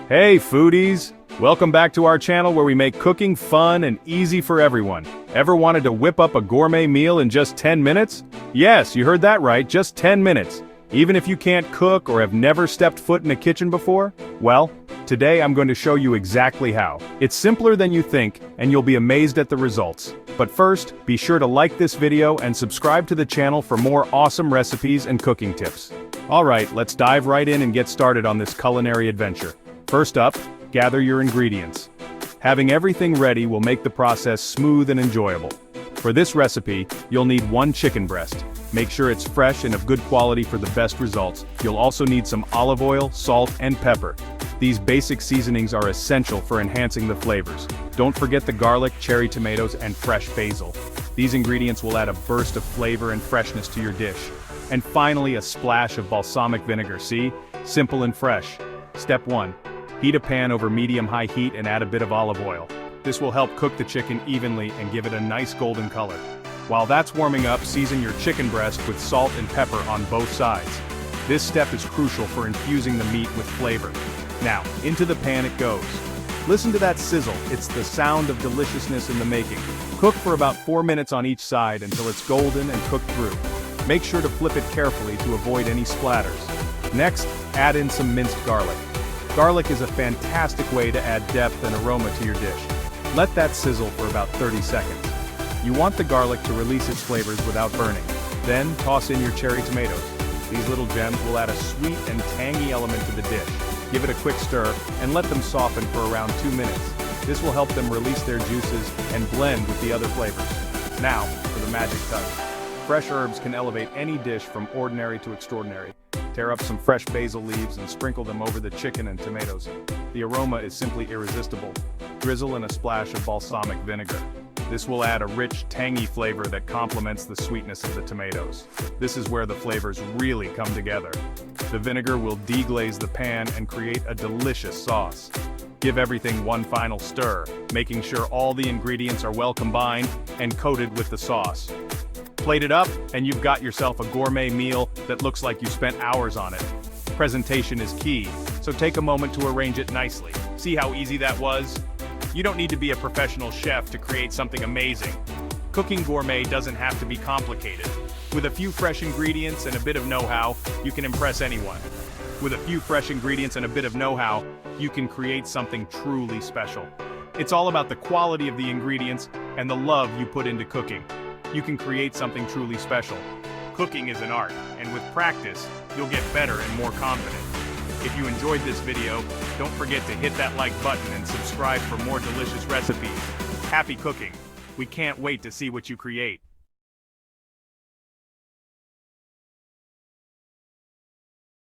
Hey foodies! Welcome back to our channel where we make cooking fun and easy for everyone. Ever wanted to whip up a gourmet meal in just 10 minutes? Yes, you heard that right, just 10 minutes. Even if you can't cook or have never stepped foot in a kitchen before? Well, today I'm going to show you exactly how. It's simpler than you think, and you'll be amazed at the results. But first, be sure to like this video and subscribe to the channel for more awesome recipes and cooking tips. Alright, let's dive right in and get started on this culinary adventure. First up, gather your ingredients. Having everything ready will make the process smooth and enjoyable. For this recipe, you'll need 1 chicken breast. Make sure it's fresh and of good quality for the best results. You'll also need some olive oil, salt, and pepper. These basic seasonings are essential for enhancing the flavors. Don't forget the garlic, cherry tomatoes, and fresh basil. These ingredients will add a burst of flavor and freshness to your dish. And finally, a splash of balsamic vinegar. See? Simple and fresh. Step 1. Heat a pan over medium-high heat and add a bit of olive oil. This will help cook the chicken evenly and give it a nice golden color. While that's warming up, season your chicken breast with salt and pepper on both sides. This step is crucial for infusing the meat with flavor. Now, into the pan it goes. Listen to that sizzle, it's the sound of deliciousness in the making. Cook for about 4 minutes on each side until it's golden and cooked through. Make sure to flip it carefully to avoid any splatters. Next, add in some minced garlic. Garlic is a fantastic way to add depth and aroma to your dish. Let that sizzle for about 30 seconds. You want the garlic to release its flavors without burning. Then, toss in your cherry tomatoes. These little gems will add a sweet and tangy element to the dish. Give it a quick stir, and let them soften for around 2 minutes. This will help them release their juices and blend with the other flavors. Now, for the magic touch. Fresh herbs can elevate any dish from ordinary to extraordinary. Tear up some fresh basil leaves and sprinkle them over the chicken and tomatoes. The aroma is simply irresistible. Drizzle in a splash of balsamic vinegar. This will add a rich, tangy flavor that complements the sweetness of the tomatoes. This is where the flavors really come together. The vinegar will deglaze the pan and create a delicious sauce. Give everything one final stir, making sure all the ingredients are well combined and coated with the sauce. Plate it up, and you've got yourself a gourmet meal that looks like you spent hours on it. Presentation is key, so take a moment to arrange it nicely. See how easy that was? You don't need to be a professional chef to create something amazing. Cooking gourmet doesn't have to be complicated. With a few fresh ingredients and a bit of know-how, you can impress anyone. With a few fresh ingredients and a bit of know-how, you can create something truly special. It's all about the quality of the ingredients and the love you put into cooking. You can create something truly special. Cooking is an art, and with practice, you'll get better and more confident. If you enjoyed this video, don't forget to hit that like button and subscribe for more delicious recipes. Happy cooking! We can't wait to see what you create.